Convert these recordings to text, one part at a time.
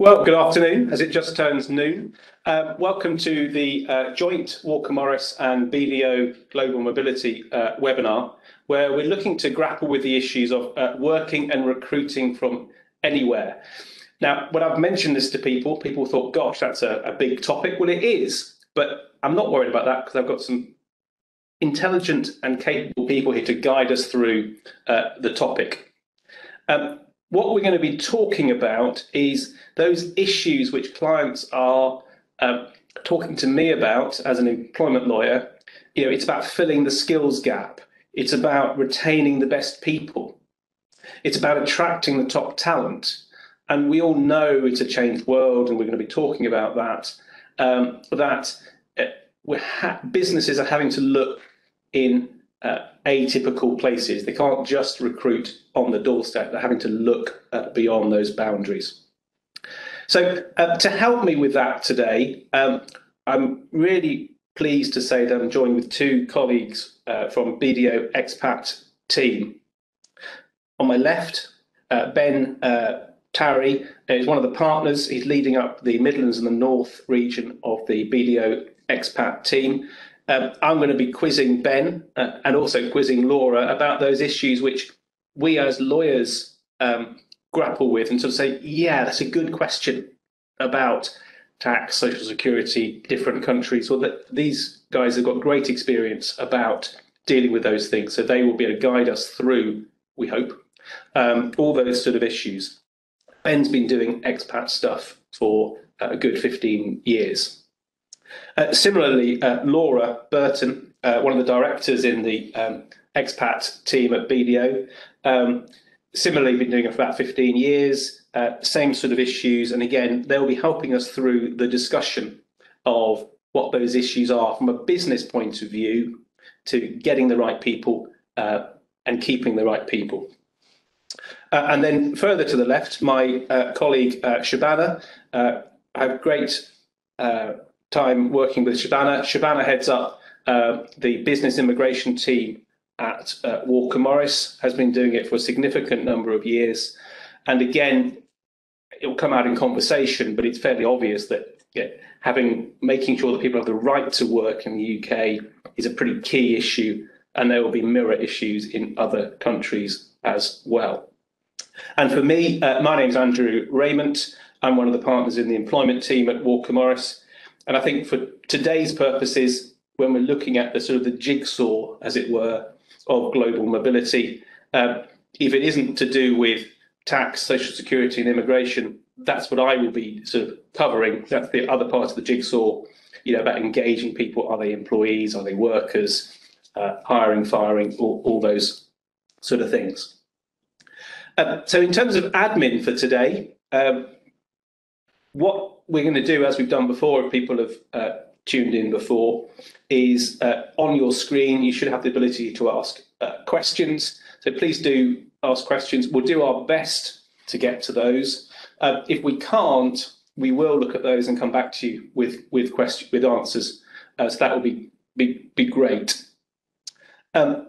Well, good afternoon, as it just turns noon. Welcome to the joint Walker Morris and BDO Global Mobility webinar, where we're looking to grapple with the issues of working and recruiting from anywhere. Now, when I've mentioned this to people, people thought, gosh, that's a big topic. Well, it is, but I'm not worried about that because I've got some intelligent and capable people here to guide us through the topic. What we're going to be talking about is those issues which clients are talking to me about as an employment lawyer. You know, it's about filling the skills gap. It's about retaining the best people. It's about attracting the top talent. And we all know it's a changed world, and we're going to be talking about that. Businesses are having to look in atypical places. They can't just recruit on the doorstep. They're having to look beyond those boundaries. So to help me with that today, I'm really pleased to say that I'm joined with two colleagues from BDO expat team. On my left, Ben Tarry is one of the partners. He's leading up the Midlands and the North region of the BDO expat team. I'm going to be quizzing Ben and also quizzing Laura about those issues which we as lawyers grapple with and sort of say, yeah, that's a good question about tax, social security, different countries. Well, these guys have got great experience about dealing with those things. So they will be able to guide us through, we hope, all those sort of issues. Ben's been doing expat stuff for a good 15 years. Similarly, Laura Burton, one of the directors in the expat team at BDO, similarly been doing it for about 15 years, same sort of issues. And again, they'll be helping us through the discussion of what those issues are from a business point of view to getting the right people and keeping the right people. And then further to the left, my colleague Shabana. I have great time working with Shabana. Shabana heads up the business immigration team at Walker Morris, has been doing it for a significant number of years. And again, it will come out in conversation, but it's fairly obvious that making sure that people have the right to work in the UK is a pretty key issue, and there will be mirror issues in other countries as well. And for me, my name's Andrew Raymond. I'm one of the partners in the employment team at Walker Morris. And I think for today's purposes, when we're looking at the sort of the jigsaw, as it were, of global mobility, if it isn't to do with tax, social security and immigration, that's what I will be sort of covering. That's the other part of the jigsaw, about engaging people. Are they employees? Are they workers? Hiring, firing, all those sort of things. So in terms of admin for today, what we're going to do, as we've done before, if people have tuned in before, is on your screen, you should have the ability to ask questions. So please do ask questions. We'll do our best to get to those. If we can't, we will look at those and come back to you with answers. So that will be great. To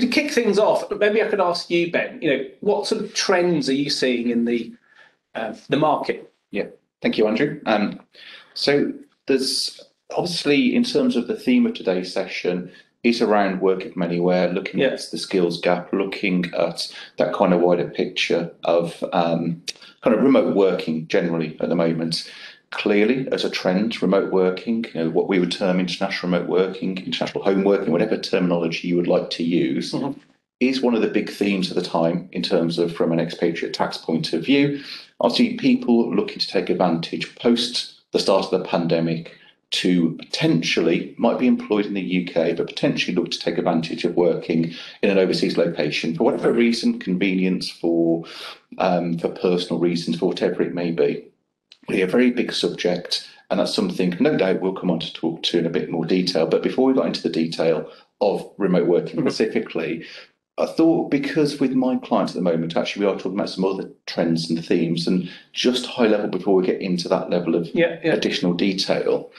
kick things off, maybe I could ask you, Ben, what sort of trends are you seeing in the market? Yeah, thank you, Andrew. So there's obviously, in terms of the theme of today's session, is around working from anywhere, looking at the skills gap, looking at that kind of wider picture of kind of remote working generally at the moment. Clearly, as a trend, remote working, what we would term international remote working, international home working, whatever terminology you would like to use, is one of the big themes of the time in terms of from an expatriate tax point of view. Obviously, people looking to take advantage post the start of the pandemic to potentially, might be employed in the UK, but potentially look to take advantage of working in an overseas location for whatever reason, convenience, for personal reasons, for whatever it may be. Really a very big subject, and that's something no doubt we'll come on to talk to in a bit more detail. But before we got into the detail of remote working specifically, I thought, because with my clients at the moment, actually we are talking about some other trends and themes, and just high level before we get into that level of additional detail,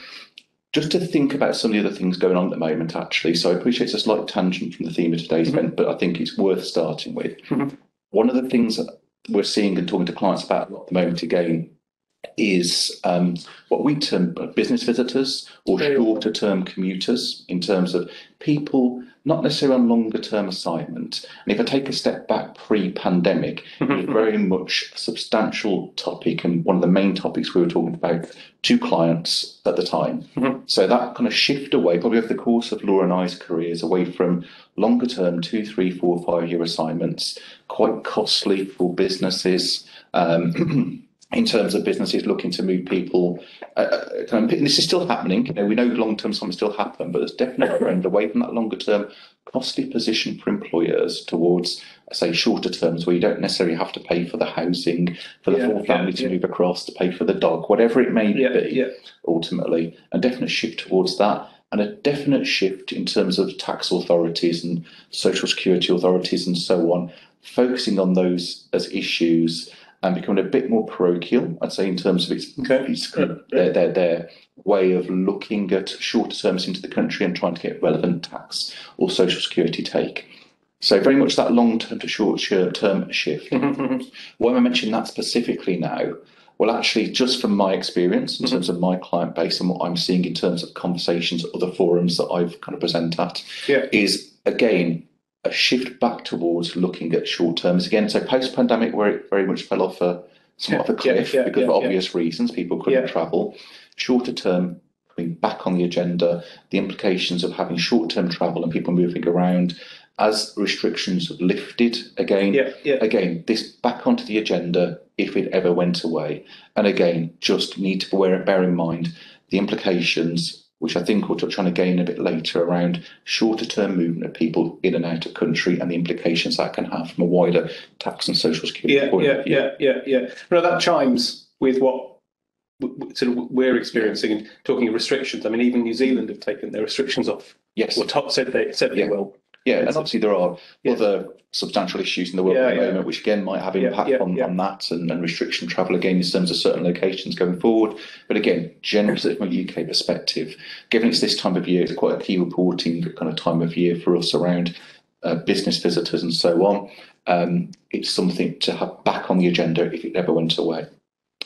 just to think about some of the other things going on at the moment, actually. So I appreciate it's a slight tangent from the theme of today's event, but I think it's worth starting with. One of the things we're seeing and talking to clients about a lot at the moment again is what we term business visitors or shorter term commuters, in terms of people not necessarily on longer term assignment. And if I take a step back pre-pandemic, it was very much a substantial topic and one of the main topics we were talking about to clients at the time. So that kind of shift away, probably over the course of Laura and I's careers, away from longer term 2, 3, 4, 5 year assignments, quite costly for businesses. In terms of businesses looking to move people, this is still happening. We know long-term assignments still happen, but there's definitely a trend away from that longer-term costly position for employers towards, say, shorter terms where you don't necessarily have to pay for the housing, for the full family to move across, to pay for the dog, whatever it may be, ultimately. A definite shift towards that, and a definite shift in terms of tax authorities and social security authorities and so on, focusing on those as issues and becoming a bit more parochial, I'd say, in terms of their way of looking at shorter terms into the country and trying to get relevant tax or social security take. So very much that long-term to short-term shift. Why am I mentioning that specifically now? Well, actually, just from my experience in terms of my client base and what I'm seeing in terms of conversations at other forums that I've kind of present at, is, again, a shift back towards looking at short terms again. So post-pandemic, where it very much fell off somewhat of a cliff because of obvious reasons, people couldn't travel. Shorter term coming back on the agenda, the implications of having short-term travel and people moving around as restrictions have lifted again. Again, this back onto the agenda if it ever went away. And again, just need to bear in mind the implications, which I think we'll touch on again a bit later, around shorter term movement of people in and out of country and the implications that can have from a wider tax and social security point of view. No, that chimes with what sort of we're experiencing and talking of restrictions. I mean, even New Zealand have taken their restrictions off. Yes. Or said they will. Yeah, and obviously there are other substantial issues in the world at the moment, which again might have impact on that and restriction travel again in terms of certain locations going forward. But again, generally from a UK perspective, given it's this time of year, it's quite a key reporting kind of time of year for us around business visitors and so on. It's something to have back on the agenda if it ever went away.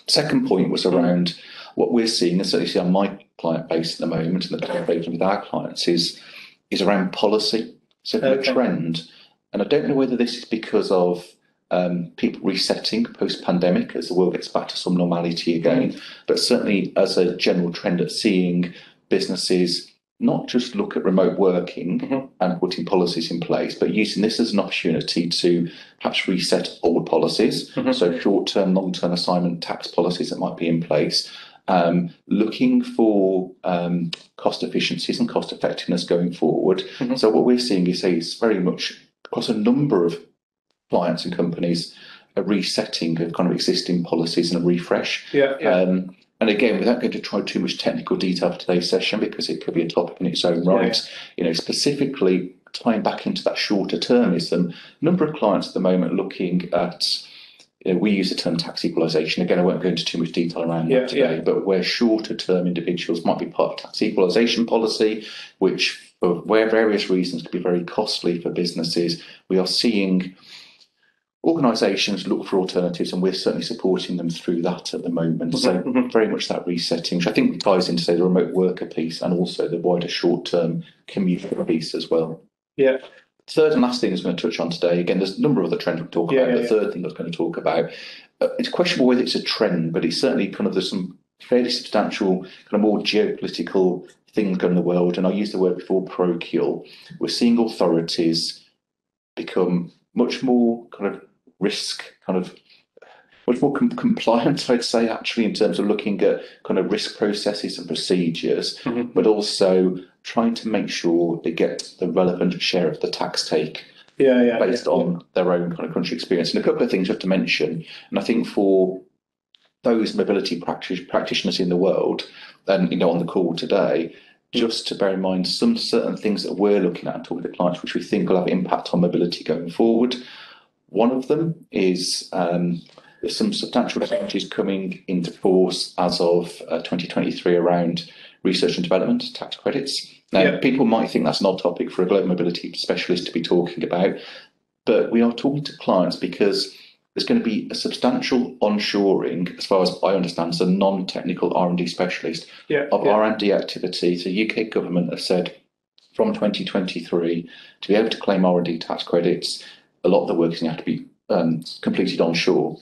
Second point was around what we're seeing, and certainly see on my client base at the moment and the conversation with our clients is around policy. So a trend, and I don't know whether this is because of people resetting post-pandemic as the world gets back to some normality again, but certainly as a general trend at seeing businesses not just look at remote working and putting policies in place, but using this as an opportunity to perhaps reset old policies, so short-term, long-term assignment tax policies that might be in place, looking for cost efficiencies and cost effectiveness going forward. So what we're seeing is very much across a number of clients and companies a resetting of kind of existing policies and a refresh. And again, without going to try too much technical detail for today's session, because it could be a topic in its own right, specifically tying back into that shorter termism, a number of clients at the moment looking at, we use the term tax equalisation. Again, I won't go into too much detail around that today, but where shorter term individuals might be part of tax equalisation policy, which for various reasons could be very costly for businesses. We are seeing organisations look for alternatives, and we're certainly supporting them through that at the moment. So very much that resetting, which I think ties into, say, the remote worker piece and also the wider short-term commuter piece as well. Third and last thing I was going to touch on today, again, there's a number of other trends we'll talk about. The third thing I was going to talk about, it's questionable whether it's a trend, but it's certainly kind of, there's some fairly substantial, kind of more geopolitical things going in the world. And I used the word before, parochial. We're seeing authorities become much more kind of much more compliant, I'd say, actually, in terms of looking at kind of risk processes and procedures, but also trying to make sure they get the relevant share of the tax take based on their own kind of country experience. And a couple of things you have to mention, and I think for those mobility practitioners in the world, and on the call today, just to bear in mind some certain things that we're looking at and talking to clients, which we think will have impact on mobility going forward. One of them is there's some substantial changes coming into force as of 2023 around research and development tax credits. Now, people might think that's an odd topic for a global mobility specialist to be talking about, but we are talking to clients because there's going to be a substantial onshoring, as far as I understand, as a non-technical R&D specialist of R&D activity. So the UK government have said from 2023 to be able to claim R&D tax credits, a lot of the work is going to have to be completed onshore.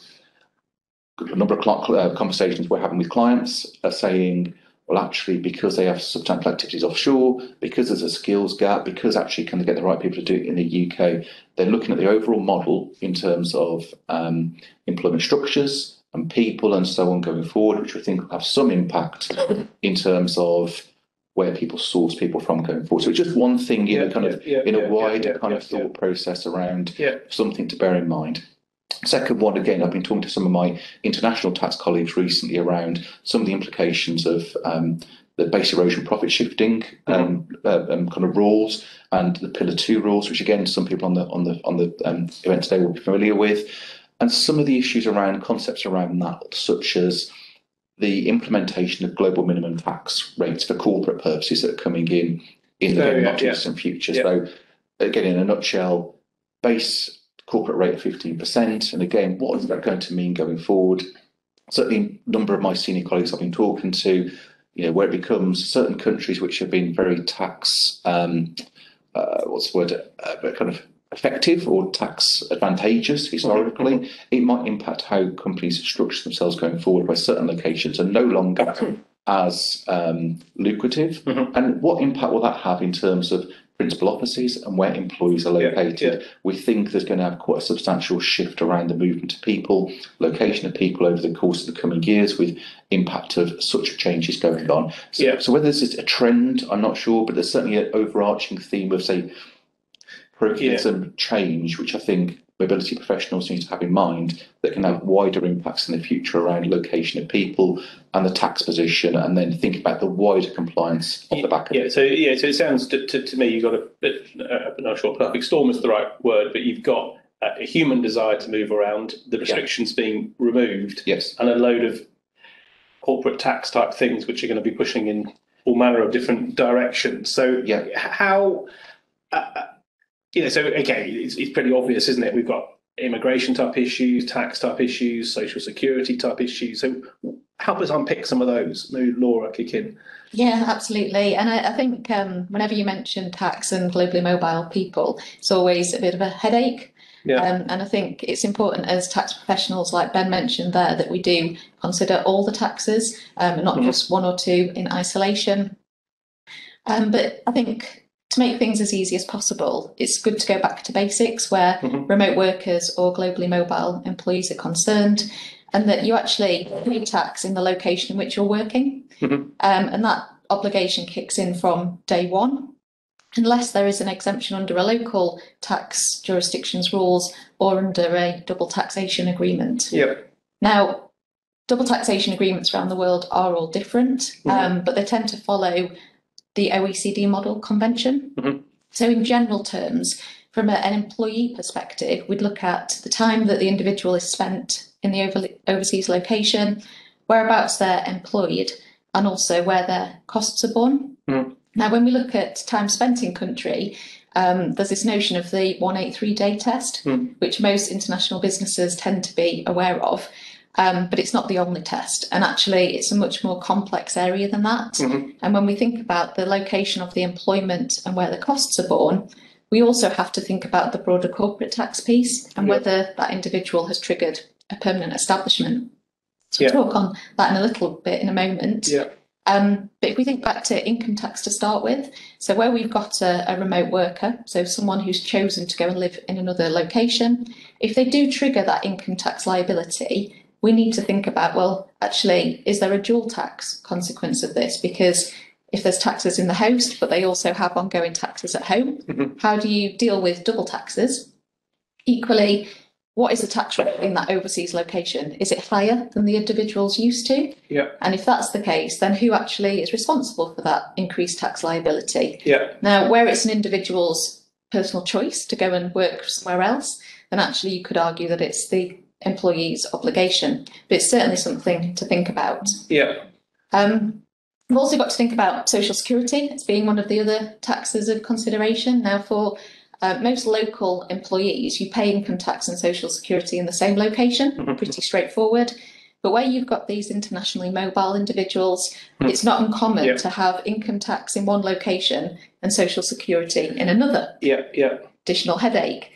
A number of conversations we're having with clients are saying, well, actually, because they have substantial activities offshore, because there's a skills gap, because actually can they get the right people to do it in the UK, they're looking at the overall model in terms of employment structures and people and so on going forward, which we think will have some impact in terms of where people source people from going forward. So it's just one thing in a wider thought process around something to bear in mind. Second one, again, I've been talking to some of my international tax colleagues recently around some of the implications of the base erosion profit shifting kind of rules and the Pillar 2 rules, which again some people on the event today will be familiar with, and some of the issues around concepts around that, such as the implementation of global minimum tax rates for corporate purposes that are coming in the not too distant future. So again, in a nutshell, base corporate rate of 15%. And again, what is that going to mean going forward? Certainly, a number of my senior colleagues I've been talking to, where it becomes certain countries which have been very tax, kind of effective or tax advantageous historically, it might impact how companies structure themselves going forward, where certain locations are no longer as lucrative. And what impact will that have in terms of principal offices and where employees are located? We think there's going to have quite a substantial shift around the movement of people, location of people over the course of the coming years, with impact of such changes going on. So whether this is a trend, I'm not sure, but there's certainly an overarching theme of, say, some change, which I think mobility professionals need to have in mind, that can have wider impacts in the future around location of people and the tax position, and then think about the wider compliance off the back of it. So it sounds to me, you've got a bit, I'm not sure perfect storm is the right word, but you've got a human desire to move around, the restrictions being removed, and a load of corporate tax type things which are going to be pushing in all manner of different directions. So how... so again, it's pretty obvious, isn't it? We've got immigration type issues, tax type issues, social security type issues. So help us unpick some of those. Maybe Laura, kick in. Yeah, absolutely. And I think whenever you mention tax and globally mobile people, it's always a bit of a headache. And I think it's important as tax professionals, like Ben mentioned there, that we do consider all the taxes, not just one or two in isolation. But I think, to make things as easy as possible, it's good to go back to basics where remote workers or globally mobile employees are concerned, and that you actually pay tax in the location in which you're working. And that obligation kicks in from day one, unless there is an exemption under a local tax jurisdiction's rules or under a double taxation agreement. Now, double taxation agreements around the world are all different, but they tend to follow the OECD model convention. So in general terms, from an employee perspective, we'd look at the time that the individual is spent in the overseas location, whereabouts they're employed, and also where their costs are borne. Now, when we look at time spent in country, there's this notion of the 183-day test, which most international businesses tend to be aware of. But it's not the only test, and actually it's a much more complex area than that. And when we think about the location of the employment and where the costs are borne, we also have to think about the broader corporate tax piece and whether that individual has triggered a permanent establishment. So we'll talk on that in a little bit in a moment. But if we think back to income tax to start with, so where we've got a remote worker, so someone who's chosen to go and live in another location, if they do trigger that income tax liability, we need to think about, well, actually, is there a dual tax consequence of this? Because if there's taxes in the host, but they also have ongoing taxes at home, how do you deal with double taxes? Equally, what is the tax rate in that overseas location? Is it higher than the individual's used to? And if that's the case, then who actually is responsible for that increased tax liability? Now, where it's an individual's personal choice to go and work somewhere else, then actually you could argue that it's the employee's obligation, but it's certainly something to think about. We've also got to think about social security as being one of the other taxes of consideration. Now, for most local employees, you pay income tax and social security in the same location, pretty straightforward. But where you've got these internationally mobile individuals, it's not uncommon to have income tax in one location and social security in another. Additional headache.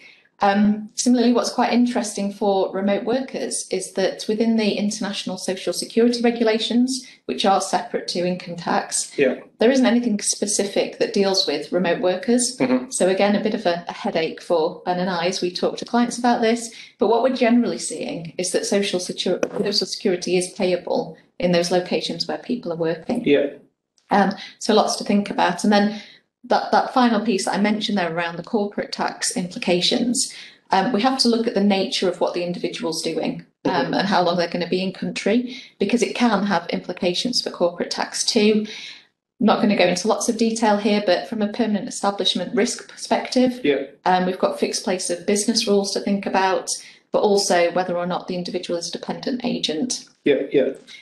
Similarly, what's quite interesting for remote workers is that within the international social security regulations, which are separate to income tax, there isn't anything specific that deals with remote workers. So again, a bit of a headache for Ben and I as we talk to clients about this. But what we're generally seeing is that social security is payable in those locations where people are working. So lots to think about. And then that final piece that I mentioned there around the corporate tax implications, we have to look at the nature of what the individual's doing and how long they're going to be in country, because it can have implications for corporate tax too. I'm not going to go into lots of detail here, but from a permanent establishment risk perspective, we've got fixed place of business rules to think about, but also whether or not the individual is a dependent agent.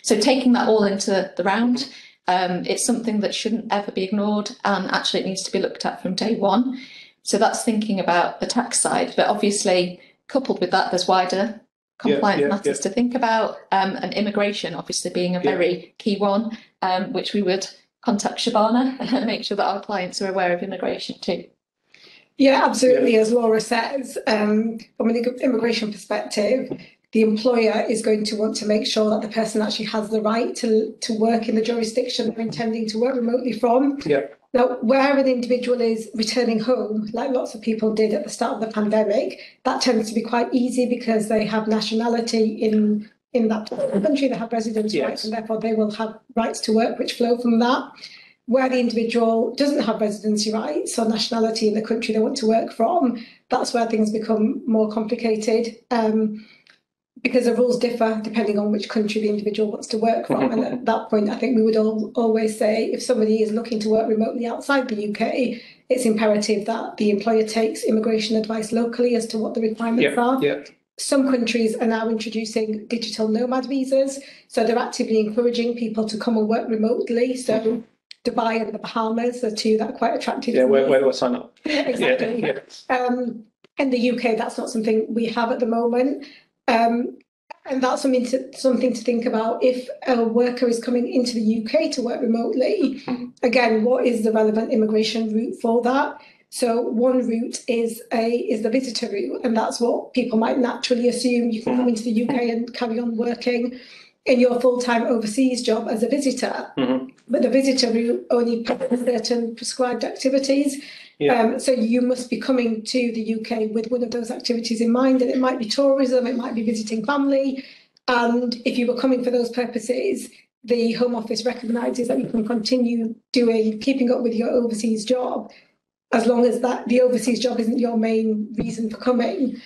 So taking that all into the round, it's something that shouldn't ever be ignored, and actually it needs to be looked at from day one. So that's thinking about the tax side, but obviously coupled with that, there's wider compliance matters to think about, and immigration obviously being a very key one, which we would contact Shabana and make sure that our clients are aware of immigration too. Yeah, absolutely. As Laura says, from an immigration perspective, the employer is going to want to make sure that the person actually has the right to work in the jurisdiction they're intending to work remotely from. Now, where an individual is returning home, like lots of people did at the start of the pandemic, that tends to be quite easy because they have nationality in that country, they have residence rights, and therefore they will have rights to work which flow from that. Where the individual doesn't have residency rights or nationality in the country they want to work from, that's where things become more complicated. Because the rules differ depending on which country the individual wants to work from. And at that point, I think we would always say if somebody is looking to work remotely outside the UK, it's imperative that the employer takes immigration advice locally as to what the requirements are. Some countries are now introducing digital nomad visas. So they're actively encouraging people to come and work remotely. So Dubai and the Bahamas are two that are quite attractive. Where do I sign up? Exactly. In the UK, that's not something we have at the moment. And that's something to think about. If a worker is coming into the UK to work remotely, again, what is the relevant immigration route for that? So one route is the visitor route, and that's what people might naturally assume. You can come into the UK and carry on working in your full-time overseas job as a visitor, but the visitor route only covers certain prescribed activities. So you must be coming to the UK with one of those activities in mind, and it might be tourism, it might be visiting family. And if you were coming for those purposes, the Home Office recognises that you can continue keeping up with your overseas job, as long as the overseas job isn't your main reason for coming.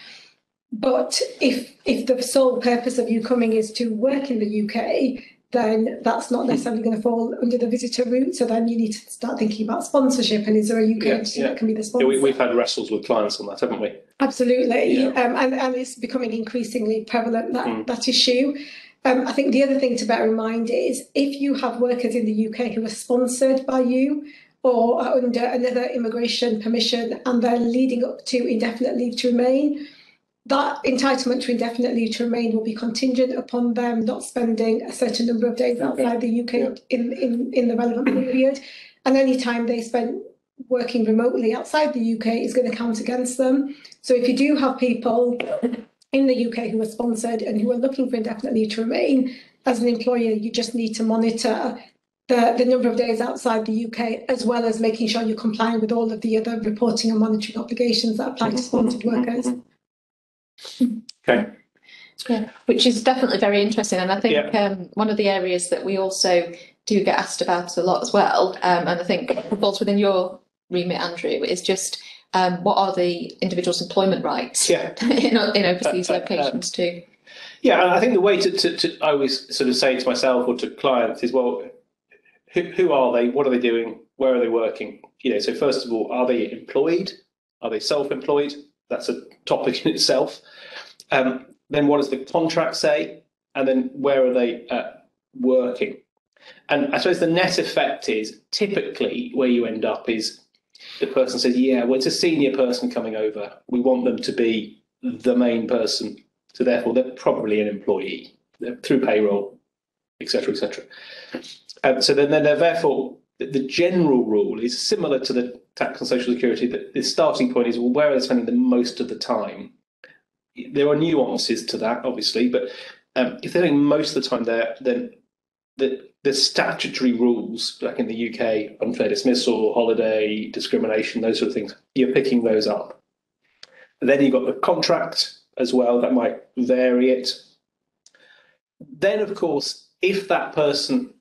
But if the sole purpose of you coming is to work in the UK, then that's not necessarily going to fall under the visitor route. So then you need to start thinking about sponsorship, and is there a UK entity that can be the sponsor? We've had wrestles with clients on that, haven't we? Absolutely, and it's becoming increasingly prevalent, that issue. I think the other thing to bear in mind is if you have workers in the UK who are sponsored by you or are under another immigration permission and they're leading up to indefinite leave to remain, that entitlement to indefinite leave to remain will be contingent upon them not spending a certain number of days outside the UK in the relevant period. And any time they spend working remotely outside the UK is going to count against them. So if you do have people in the UK who are sponsored and who are looking for indefinite leave to remain, as an employer, you just need to monitor the number of days outside the UK, as well as making sure you're complying with all of the other reporting and monitoring obligations that apply to sponsored workers. Which is definitely very interesting, and I think one of the areas that we also do get asked about a lot as well, and I think falls within your remit, Andrew, is just what are the individual's employment rights in overseas locations too. I think the way to I always sort of say to myself or to clients is, well, who are they? What are they doing? Where are they working? So first of all, are they employed? Are they self-employed? That's a topic in itself. Then what does the contract say? And then where are they working? And I suppose the net effect is typically where you end up is the person says, yeah, well, it's a senior person coming over. We want them to be the main person. So therefore, they're probably an employee through payroll, etc., etc. So then therefore, the general rule is similar to the tax and social security. That the starting point is, well, where are they spending the most of the time? There are nuances to that, obviously, but if they're doing most of the time there, then the statutory rules, like in the UK, unfair dismissal, holiday, discrimination, those sort of things, you're picking those up. And then you've got the contract as well, that might vary it. Then, of course, if that person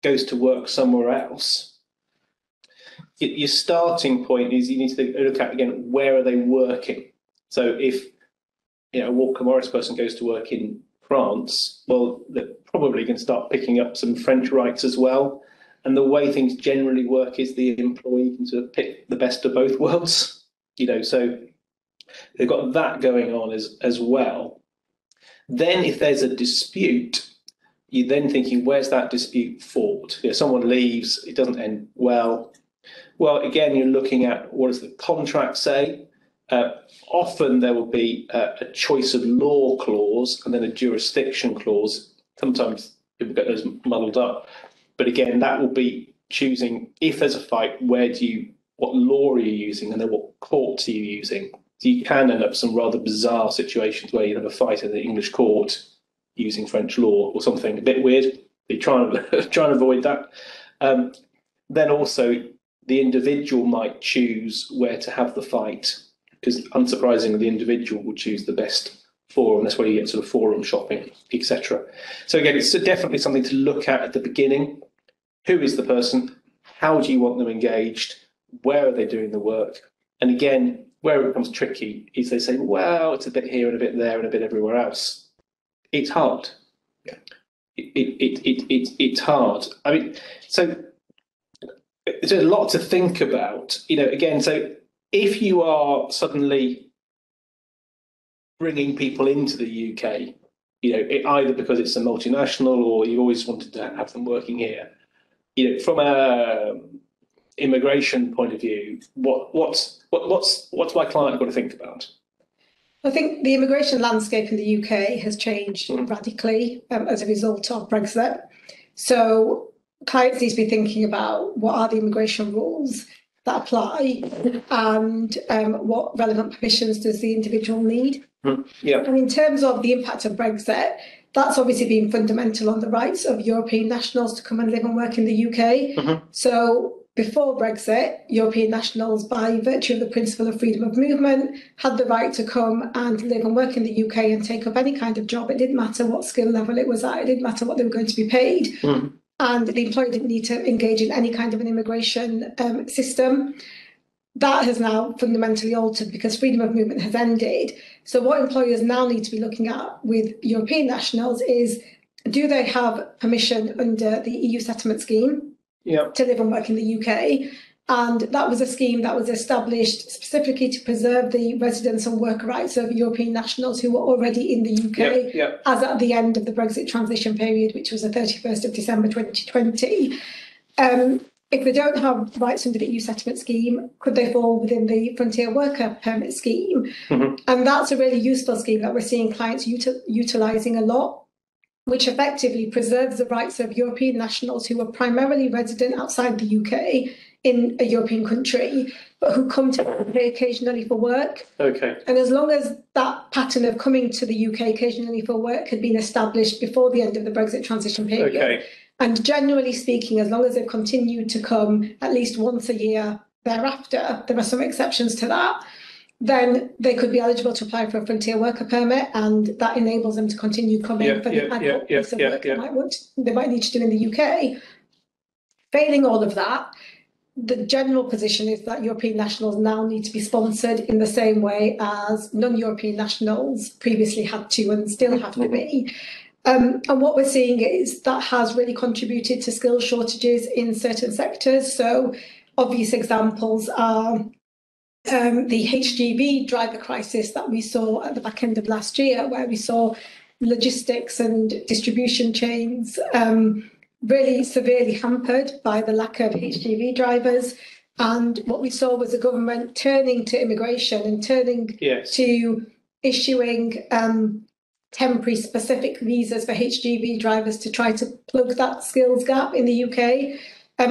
goes to work somewhere else, your starting point is you need to look at, again, where are they working? So if a Walker Morris person goes to work in France, well, they're probably going to start picking up some French rights as well. And the way things generally work is the employee can sort of pick the best of both worlds, so they've got that going on as well. Then if there's a dispute, you're then thinking, where's that dispute fought? Someone leaves, it doesn't end well. Well, again, you're looking at what does the contract say? Often there will be a choice of law clause and then a jurisdiction clause. Sometimes people get those muddled up. But again, that will be choosing, if there's a fight, what law are you using and then what courts are you using? So you can end up some rather bizarre situations where you have a fight in the English court using French law or something a bit weird. You're trying to avoid that. Then also, the individual might choose where to have the fight, because unsurprisingly, the individual will choose the best forum. That's where you get sort of forum shopping, etc. So again, it's definitely something to look at the beginning. Who is the person? How do you want them engaged? Where are they doing the work? And again, where it becomes tricky is they say, well, it's a bit here and a bit there and a bit everywhere else. It's hard. Yeah. It's hard. I mean, so there's a lot to think about. Again, so if you are suddenly bringing people into the UK, either because it's a multinational or you always wanted to have them working here, from a immigration point of view, what's my client got to think about? I think the immigration landscape in the UK has changed radically as a result of Brexit. So clients need to be thinking about what are the immigration rules that apply and what relevant permissions does the individual need. Yeah. And in terms of the impact of Brexit, that's obviously been fundamental on the rights of European nationals to come and live and work in the UK. So before Brexit, European nationals, by virtue of the principle of freedom of movement, had the right to come and live and work in the UK and take up any kind of job. It didn't matter what skill level it was at. It didn't matter what they were going to be paid. And the employer didn't need to engage in any kind of an immigration system. That has now fundamentally altered because freedom of movement has ended. So what employers now need to be looking at with European nationals is, do they have permission under the EU settlement scheme to live and work in the UK? And that was a scheme that was established specifically to preserve the residence and work rights of European nationals who were already in the UK as at the end of the Brexit transition period, which was the 31st of December 2020. If they don't have rights under the EU settlement scheme, could they fall within the frontier worker permit scheme? And that's a really useful scheme that we're seeing clients utilising a lot, which effectively preserves the rights of European nationals who are primarily resident outside the UK in a European country, but who come to the UK occasionally for work. Okay. And as long as that pattern of coming to the UK occasionally for work had been established before the end of the Brexit transition period, and generally speaking, as long as they've continued to come at least once a year thereafter, there are some exceptions to that, then they could be eligible to apply for a frontier worker permit, and that enables them to continue coming for the ad hoc piece of work they might need to do in the UK. Failing all of that, the general position is that European nationals now need to be sponsored in the same way as non-European nationals previously had to and still have to be. And what we're seeing is that has really contributed to skill shortages in certain sectors. So obvious examples are the Hgb driver crisis that we saw at the back end of last year, where we saw logistics and distribution chains really severely hampered by the lack of Hgb drivers. And what we saw was the government turning to immigration and turning to issuing temporary specific visas for Hgb drivers to try to plug that skills gap in the UK.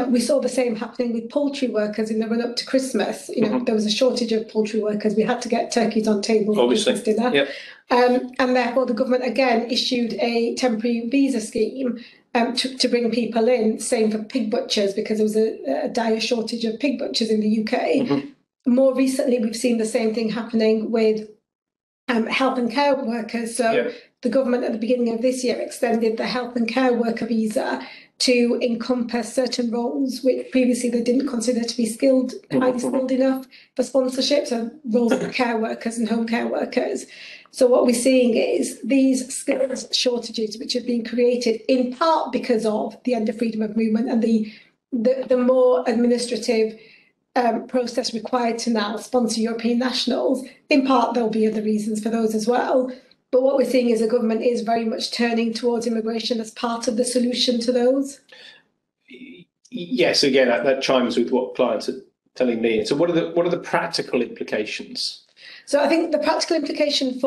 We saw the same happening with poultry workers in the run up to Christmas. You know, there was a shortage of poultry workers. We had to get turkeys on tables for Christmas dinner. And therefore the government again issued a temporary visa scheme to bring people in, same for pig butchers, because there was a dire shortage of pig butchers in the UK. More recently, we've seen the same thing happening with health and care workers. So the government at the beginning of this year extended the health and care worker visa to encompass certain roles which previously they didn't consider to be highly skilled enough for sponsorship, so roles of care workers and home care workers. So what we're seeing is these skills shortages which have been created in part because of the end of freedom of movement and the more administrative process required to now sponsor European nationals. In part, there'll be other reasons for those as well. But what we're seeing is the government is very much turning towards immigration as part of the solution to those. Yes, again, that chimes with what clients are telling me. So what are the practical implications? So I think the practical implication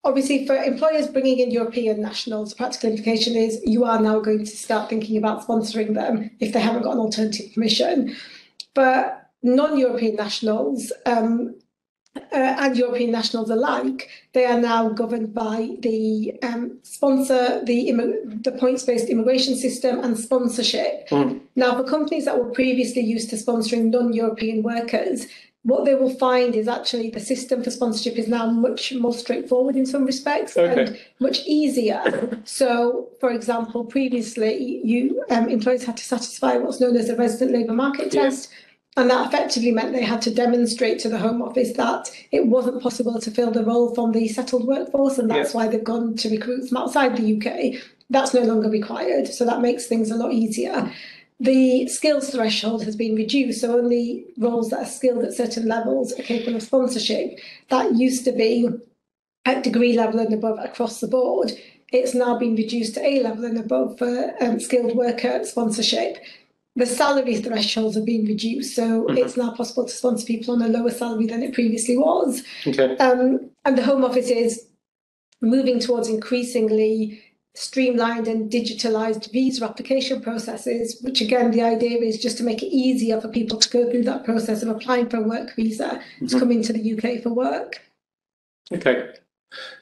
obviously for employers bringing in European nationals, the practical implication is you are now going to start thinking about sponsoring them if they haven't got an alternative permission. For non-European nationals, and European nationals alike, they are now governed by the the points-based immigration system and sponsorship. Now, for companies that were previously used to sponsoring non-European workers, what they will find is actually the system for sponsorship is now much more straightforward in some respects and much easier. So, for example, previously, employers had to satisfy what's known as a resident labour market test. And that effectively meant they had to demonstrate to the Home Office that it wasn't possible to fill the role from the settled workforce, and that's why they've gone to recruit from outside the UK. That's no longer required, so that makes things a lot easier. The skills threshold has been reduced, so only roles that are skilled at certain levels are capable of sponsorship. That used to be at degree level and above across the board. It's now been reduced to A level and above for skilled worker sponsorship. The salary thresholds have been reduced, so it's now possible to sponsor people on a lower salary than it previously was. And the Home Office is moving towards increasingly streamlined and digitalised visa application processes, which again, the idea is just to make it easier for people to go through that process of applying for a work visa to come into the UK for work. Okay,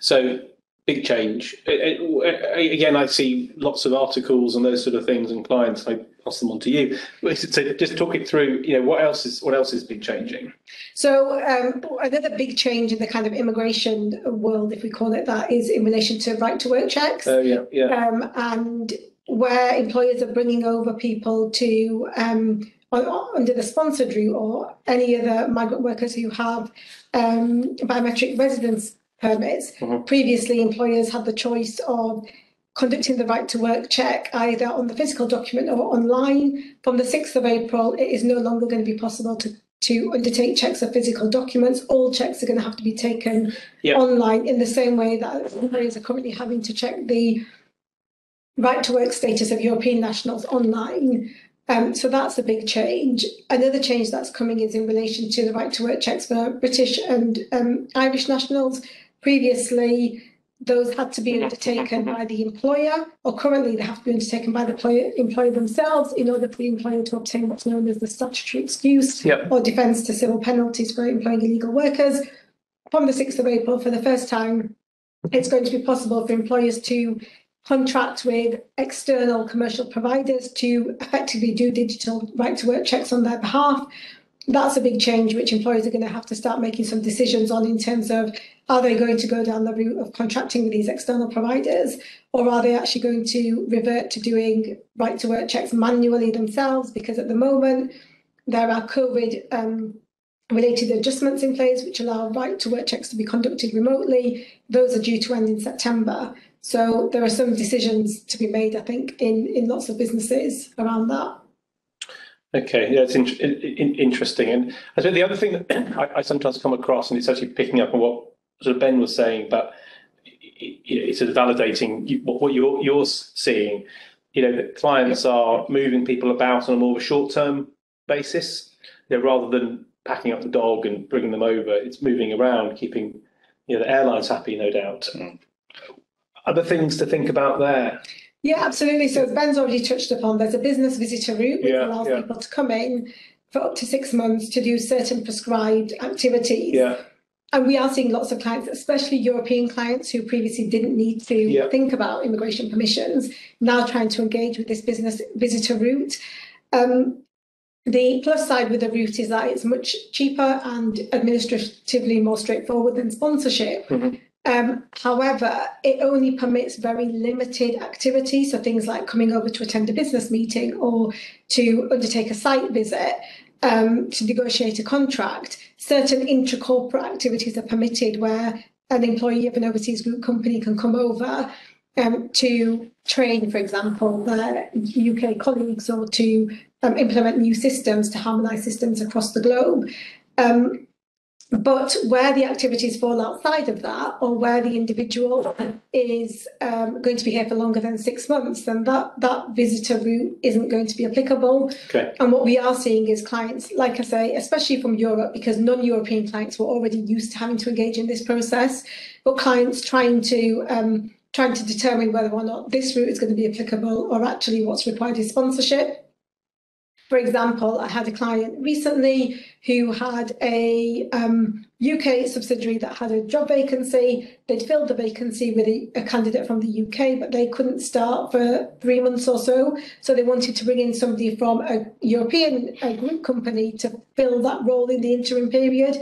so big change. Again, I see lots of articles and those sort of things, and clients, I pass them on to you. So just talk it through. You know, what else has been changing? So another big change in the kind of immigration world, if we call it that, is in relation to right to work checks. And where employers are bringing over people to under the sponsored route, or any other migrant workers who have biometric residence permits. Previously, employers had the choice of conducting the right to work check either on the physical document or online. From the 6th of April, it is no longer going to be possible to undertake checks of physical documents. All checks are going to have to be taken online, in the same way that employers are currently having to check the right to work status of European nationals online. So that's a big change. Another change that's coming is in relation to the right to work checks for British and Irish nationals. Previously, those had to be undertaken by the employer, or currently they have to be undertaken by the employer themselves in order for the employer to obtain what's known as the statutory excuse or defence to civil penalties for employing illegal workers. From the 6th of April, for the first time, it's going to be possible for employers to contract with external commercial providers to effectively do digital right to work checks on their behalf. That's a big change which employers are going to have to start making some decisions on, in terms of, are they going to go down the route of contracting with these external providers, or are they actually going to revert to doing right to work checks manually themselves? Because at the moment there are COVID related adjustments in place which allow right to work checks to be conducted remotely. Those are due to end in September. So there are some decisions to be made, I think, in lots of businesses around that. Okay, yeah, it's interesting. And I think the other thing that I sometimes come across, and it's actually picking up on what sort of Ben was saying, but it's sort of validating what you're seeing. You know, that clients are moving people about on a more of a short-term basis. rather than packing up the dog and bringing them over, it's moving around, keeping the airlines happy, no doubt. Other things to think about there. Yeah, absolutely. So as Ben's already touched upon, there's a business visitor route which allows people to come in for up to 6 months to do certain prescribed activities. Yeah. And we are seeing lots of clients, especially European clients who previously didn't need to think about immigration permissions, now trying to engage with this business visitor route. The plus side with the route is that it's much cheaper and administratively more straightforward than sponsorship. However, it only permits very limited activities, so things like coming over to attend a business meeting or to undertake a site visit, to negotiate a contract. Certain intra-corporate activities are permitted where an employee of an overseas group company can come over to train, for example, their UK colleagues or to implement new systems, to harmonise systems across the globe. But where the activities fall outside of that, or where the individual is going to be here for longer than 6 months, then that visitor route isn't going to be applicable. Okay. And what we are seeing is clients, like I say, especially from Europe, because non-European clients were already used to having to engage in this process, but clients trying to determine whether or not this route is going to be applicable, or actually what's required is sponsorship. For example, I had a client recently who had a UK subsidiary that had a job vacancy. They'd filled the vacancy with a candidate from the UK, but they couldn't start for 3 months or so. So they wanted to bring in somebody from a European group company to fill that role in the interim period.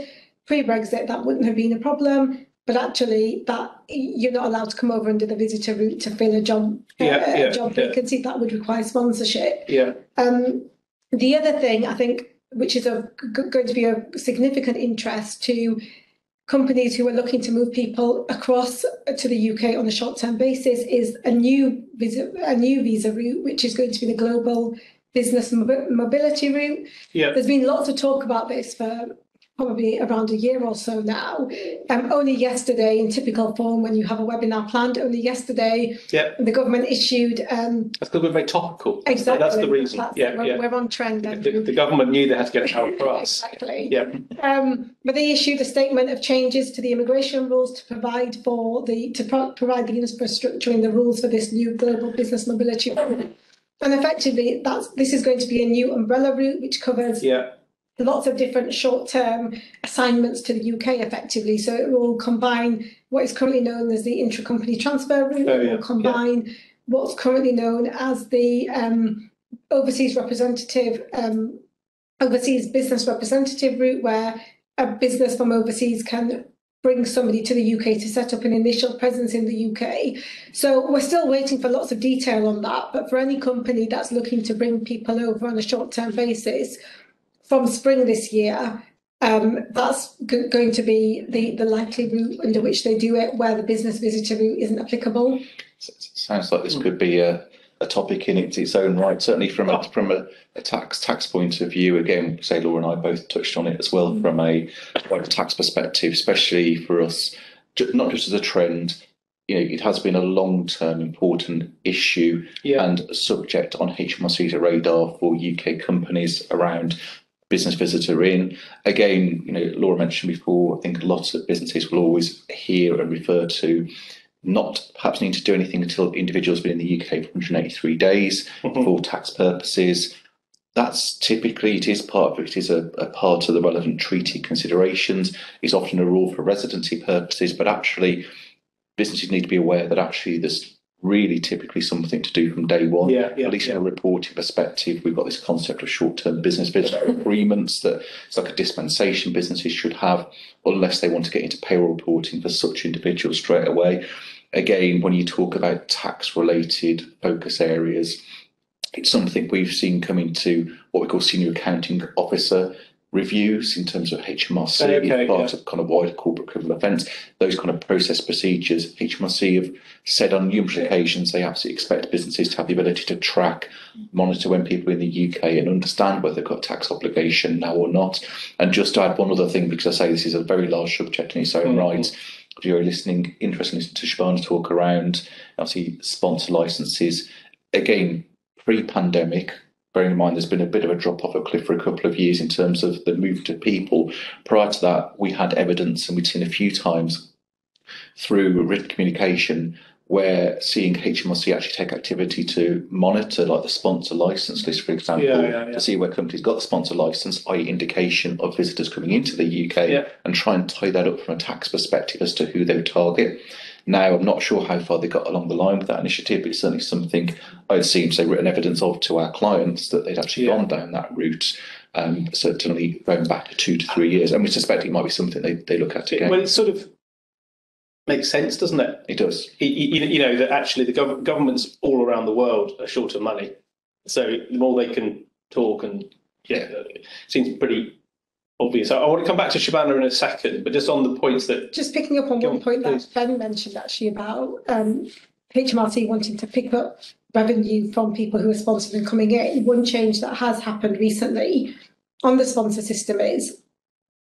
Pre-Brexit, that wouldn't have been a problem. But actually, that you're not allowed to come over under the visitor route to fill a job vacancy. That would require sponsorship. Yeah. The other thing, I think, which is going to be of significant interest to companies who are looking to move people across to the UK on a short-term basis, is a new visa route, which is going to be the global business mobility route. Yeah. There's been lots of talk about this for probably around a year or so now. Only yesterday, in typical form, when you have a webinar planned, only yesterday, the government issued... That's because we're very topical. Exactly. That's the reason. We're on trend. The government knew they had to get it out for us. Exactly. Yeah. But they issued a statement of changes to the immigration rules to provide the infrastructure and the rules for this new global business mobility route. And effectively, this is going to be a new umbrella route which covers lots of different short-term assignments to the UK effectively. So it will combine what is currently known as the intra-company transfer route. It will combine what's currently known as the overseas business representative route, where a business from overseas can bring somebody to the UK to set up an initial presence in the UK. So we're still waiting for lots of detail on that. But for any company that's looking to bring people over on a short-term basis, from spring this year, that's going to be the likely route under which they do it, where the business visitor route isn't applicable. Sounds like this could be a topic in its own right. Certainly from a tax point of view. Again, say Laura and I both touched on it as well from a tax perspective, especially for us, not just as a trend. It has been a long-term important issue and a subject on HMRC's radar for UK companies around business visitor in. Again, Laura mentioned before, I think lots of businesses will always hear and refer to not perhaps need to do anything until individuals been in the UK for 183 days for tax purposes. That's typically, it is a part of the relevant treaty considerations. It's often a rule for residency purposes, but actually businesses need to be aware that actually there's really typically something to do from day one. At least in a reporting perspective, we've got this concept of short-term business agreements that it's like a dispensation businesses should have, unless they want to get into payroll reporting for such individuals straight away. Again, when you talk about tax-related focus areas, it's something we've seen come into what we call senior accounting officer reviews in terms of HMRC, part of kind of wider corporate criminal offence. Those kind of process procedures, HMRC have said on numerous occasions they absolutely expect businesses to have the ability to track, monitor when people are in the UK and understand whether they've got a tax obligation now or not. And just to add one other thing, because I say this is a very large subject in its own right, if you're interested in listening to Siobhan's talk around, obviously, sponsor licences, again, pre-pandemic, bearing in mind there's been a bit of a drop off a cliff for a couple of years in terms of the move to people. Prior to that, we had evidence, and we'd seen a few times through written communication where seeing HMRC actually take activity to monitor, like the sponsor license list, for example, to see where companies got the sponsor license, i.e. indication of visitors coming into the UK, and try and tie that up from a tax perspective as to who they would target. Now, I'm not sure how far they got along the line with that initiative, but it's certainly something I've seen, say, written evidence of to our clients that they'd actually gone down that route, certainly going back to 2 to 3 years. And we suspect it might be something they look at again. Well, it sort of makes sense, doesn't it? It does. You know, that actually the governments all around the world are short of money. So the more they can talk, and it seems pretty obvious. I want to come back to Shabana in a second, but just on the points that... Just picking up on one point that Ben mentioned actually about HMRC wanting to pick up revenue from people who are sponsored and coming in. One change that has happened recently on the sponsor system is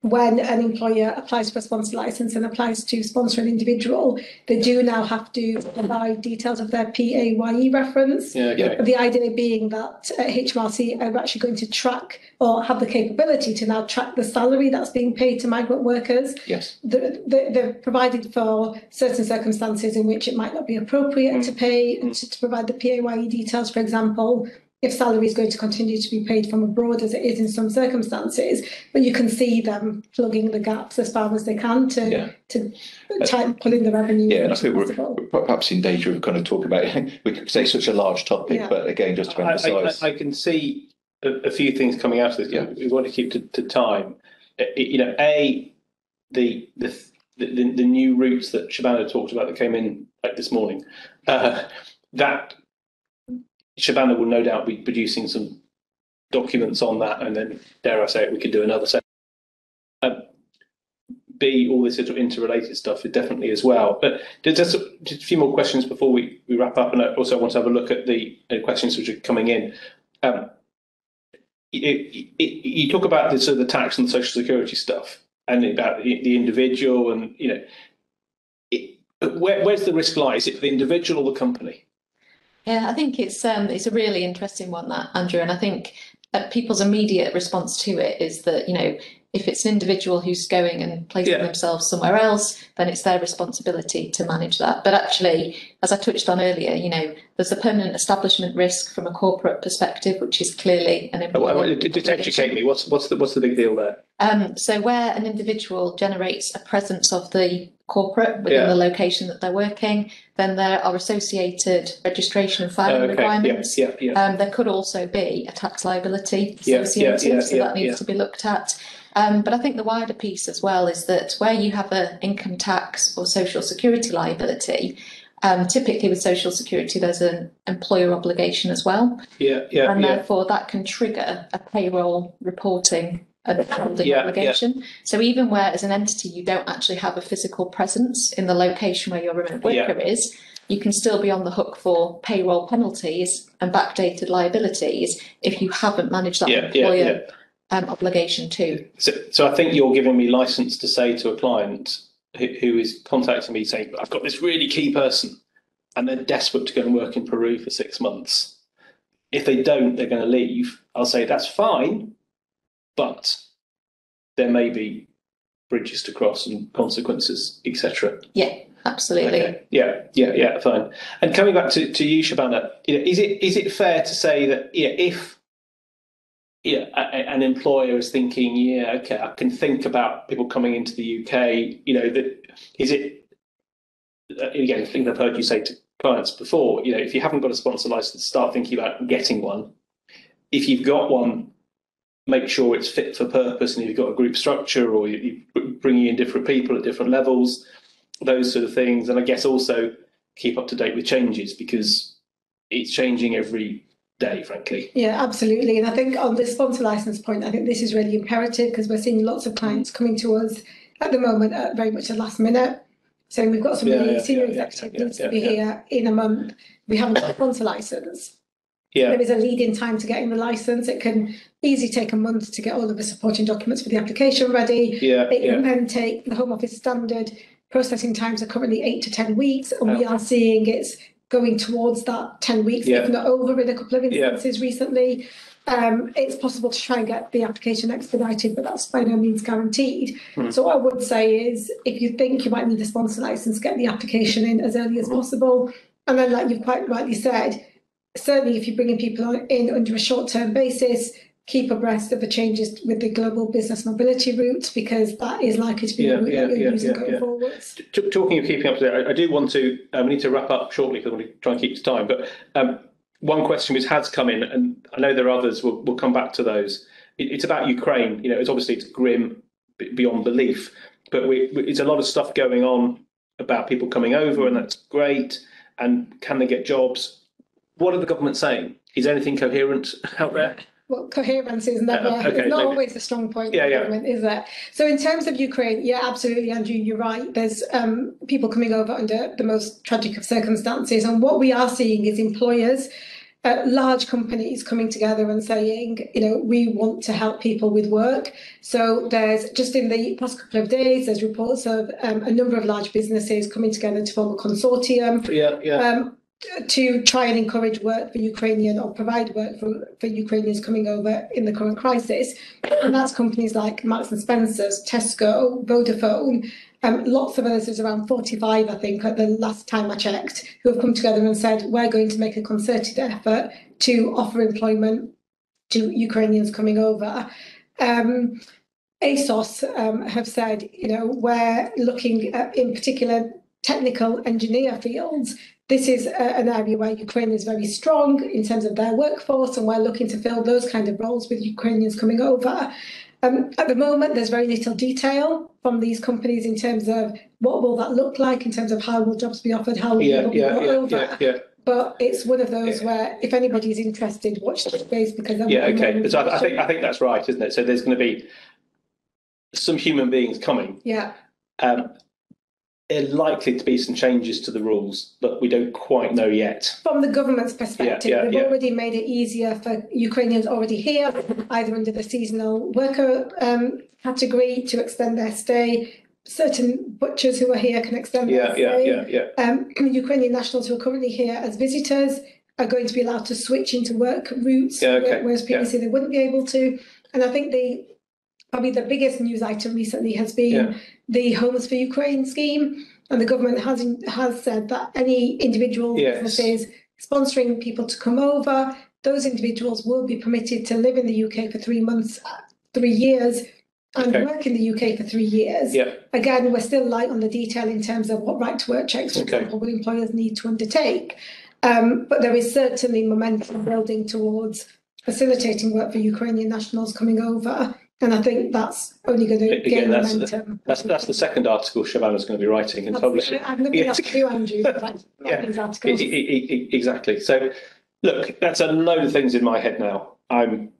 when an employer applies for a sponsor license and applies to sponsor an individual, they do now have to provide details of their PAYE reference. The idea being that HMRC are actually going to track, or have the capability to now track, the salary that's being paid to migrant workers. Yes. They're provided for certain circumstances in which it might not be appropriate to pay, and to provide the PAYE details, for example, if salary is going to continue to be paid from abroad, as it is in some circumstances. But you can see them plugging the gaps as far as they can to try and pull in the revenue. Yeah, and I think we're perhaps in danger of kind of talking about, we could say such a large topic, but again, just to emphasise. I can see a few things coming out of this. We want to keep to time. You know, the new routes that Shabana talked about that came in like this morning, that Shabana will no doubt be producing some documents on that, and then, dare I say it, we could do another set. B, all this sort of interrelated stuff is definitely as well. But just a few more questions before we wrap up, and I also want to have a look at the questions which are coming in. You talk about the sort of the tax and the social security stuff, and about the individual, and you know, where's the risk lie? Is it for the individual or the company? Yeah, I think it's a really interesting one, that, Andrew, and I think people's immediate response to it is that, you know, if it's an individual who's going and placing themselves somewhere else, then it's their responsibility to manage that. But actually, as I touched on earlier, you know, there's a permanent establishment risk from a corporate perspective, which is clearly an important. Educate me. What's the big deal there? So where an individual generates a presence of the corporate within the location that they're working, then there are associated registration and filing requirements. There could also be a tax liability associated, so that needs to be looked at. But I think the wider piece as well is that where you have an income tax or social security liability, typically with social security there's an employer obligation as well. And therefore that can trigger a payroll reporting obligation. So even where as an entity you don't actually have a physical presence in the location where your remote worker is, you can still be on the hook for payroll penalties and backdated liabilities if you haven't managed that employer obligation too. So I think you're giving me license to say to a client who is contacting me saying, I've got this really key person and they're desperate to go and work in Peru for 6 months. If they don't, they're going to leave. I'll say, that's fine, but there may be bridges to cross and consequences, etc. Yeah, absolutely. Okay. Fine. And coming back to you, Shabana, you know, is it fair to say that if an employer is thinking, I can think about people coming into the UK, you know, that is it, again, I think I've heard you say to clients before, you know, if you haven't got a sponsor license, start thinking about getting one. If you've got one, make sure it's fit for purpose, and you've got a group structure, or you bringing in different people at different levels, those sort of things. And I guess also keep up to date with changes, because it's changing every day, frankly. Yeah, absolutely. And I think on the sponsor license point, I think this is really imperative, because we're seeing lots of clients coming to us at the moment at very much the last minute. So we've got some really senior executive needs to be here in a month. We haven't got a sponsor license. There is a lead-in time to getting the license. It can easily take a month to get all of the supporting documents for the application ready. It can then take the Home Office standard processing times are currently 8 to 10 weeks, and we are seeing it's going towards that 10 weeks, if not over, in a couple of instances recently. it's possible to try and get the application expedited, but that's by no means guaranteed. So what I would say is, if you think you might need a sponsor license, get the application in as early as possible. And then, like you've quite rightly said, certainly if you're bringing people in under a short-term basis, keep abreast of the changes with the global business mobility route, because that is likely to be a route that you're using going forwards. Talking of keeping up to date, I do want to, we need to wrap up shortly because I want to try and keep to time, but one question which has come in, and I know there are others, we'll come back to those. It's about Ukraine. You know, it's grim beyond belief, but it's a lot of stuff going on about people coming over, and that's great. And can they get jobs? What are the government saying? Is anything coherent out there? Well, coherence is never, it's not always a strong point of the government, is there? So in terms of Ukraine, yeah, absolutely, Andrew, you're right. There's people coming over under the most tragic of circumstances. And what we are seeing is employers, large companies coming together and saying, you know, we want to help people with work. So there's, just in the past couple of days, there's reports of a number of large businesses coming together to form a consortium. To try and encourage work for Ukrainian, or provide work for Ukrainians coming over in the current crisis. And that's companies like Marks and Spencer's, Tesco, Vodafone, lots of others. There's around 45, I think, at the last time I checked, who have come together and said, we're going to make a concerted effort to offer employment to Ukrainians coming over. ASOS have said, you know, we're looking at, in particular, technical engineer fields. This is an area where Ukraine is very strong in terms of their workforce, and we're looking to fill those kind of roles with Ukrainians coming over. At the moment, there's very little detail from these companies in terms of what will that look like, in terms of how will jobs be offered, how will people be brought over. But it's one of those where, if anybody's interested, watch the space, because So I think that's right, isn't it? So there's going to be some human beings coming. There are likely to be some changes to the rules, but we don't quite know yet. From the government's perspective, they've already made it easier for Ukrainians already here, either under the seasonal worker category, to extend their stay. Certain butchers who are here can extend their stay. Ukrainian nationals who are currently here as visitors are going to be allowed to switch into work routes, whereas previously they wouldn't be able to. And I think probably the biggest news item recently has been the Homes for Ukraine scheme, and the government has said that any individual businesses sponsoring people to come over, those individuals will be permitted to live in the UK for 3 months, 3 years, and work in the UK for 3 years. Again, we're still light on the detail in terms of what right to work checks, for example, will employers need to undertake. But there is certainly momentum building towards facilitating work for Ukrainian nationals coming over. And I think that's only going to gain momentum. That's the second article Shabana's going to be writing and publishing. I'm looking at you, Andrew, these articles. Exactly. So, look, that's a load of things in my head now. I've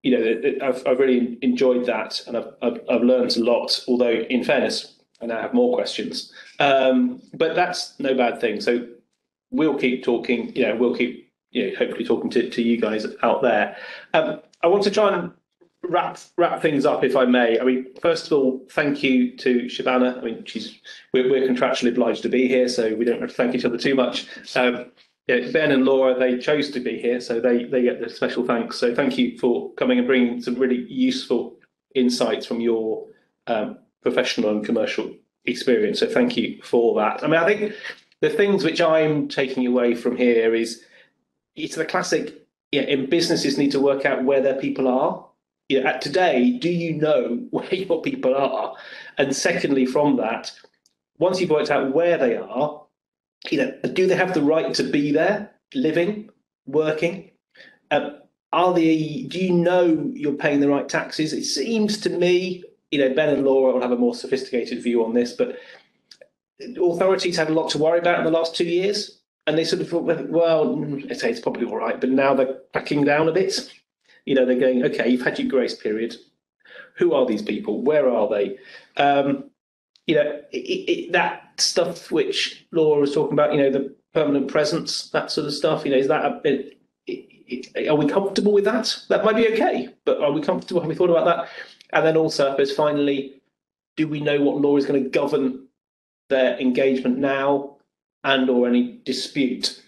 really enjoyed that, and I've learned a lot. Although, in fairness, I now have more questions. But that's no bad thing. So we'll keep talking. We'll keep hopefully talking to you guys out there. I want to try and wrap things up, if I may. I mean, first of all, thank you to Shabana. I mean, we're contractually obliged to be here, so we don't have to thank each other too much. Ben and Laura, they chose to be here, so they get the special thanks. So thank you for coming and bringing some really useful insights from your professional and commercial experience. So thank you for that. I mean, I think the things which I'm taking away from here is, it's the classic, in businesses need to work out where their people are. Today, do you know where your people are? And secondly, from that, once you've worked out where they are, do they have the right to be there, living, working? Do you know you're paying the right taxes? It seems to me, Ben and Laura will have a more sophisticated view on this, but authorities had a lot to worry about in the last 2 years, and they sort of thought, well, let's say it's probably all right, but now they're backing down a bit. They're going, okay, you've had your grace period. Who are these people? Where are they? That stuff which Laura was talking about, the permanent presence, that sort of stuff, is that a bit, are we comfortable with that? That might be okay, but are we comfortable? Have we thought about that? And then also, I suppose, finally, do we know what law is going to govern their engagement now and or any dispute?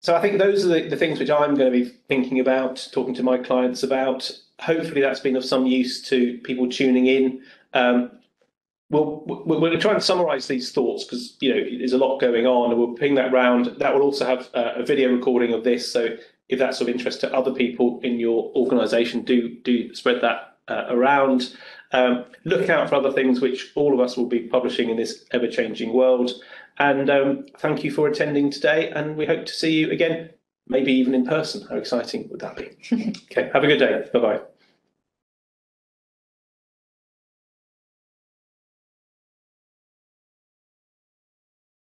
So I think those are the things which I'm going to be thinking about, talking to my clients about. Hopefully that's been of some use to people tuning in. We'll try and summarise these thoughts because there's a lot going on, and we'll ping that round. That will also have a video recording of this, so if that's of interest to other people in your organisation, do spread that around. Look out for other things which all of us will be publishing in this ever-changing world. And thank you for attending today, and we hope to see you again, maybe even in person. How exciting would that be? Okay, have a good day. Bye-bye.